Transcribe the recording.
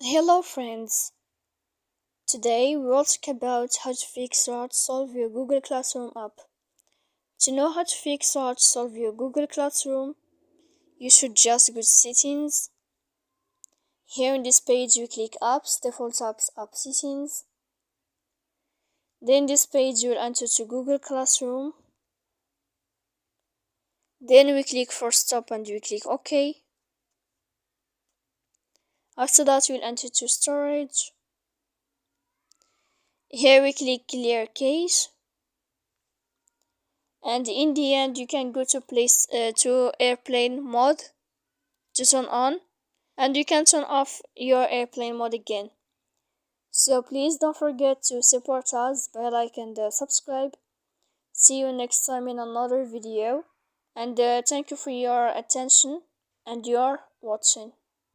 Hello friends, today we will talk about how to fix or how to solve your Google Classroom app. To know how to fix or how to solve your Google Classroom, you should just go to settings. Here in this page we click apps, default apps, app settings. Then this page you will enter to Google Classroom. Then we click Forcestop and we click OK. After that we'll enter to storage. Here we click clear cache. And in the end you can go to airplane mode to turn on, and you can turn off your airplane mode again. So please don't forget to support us by like and subscribe. See you next time in another video, and thank you for your attention and your watching.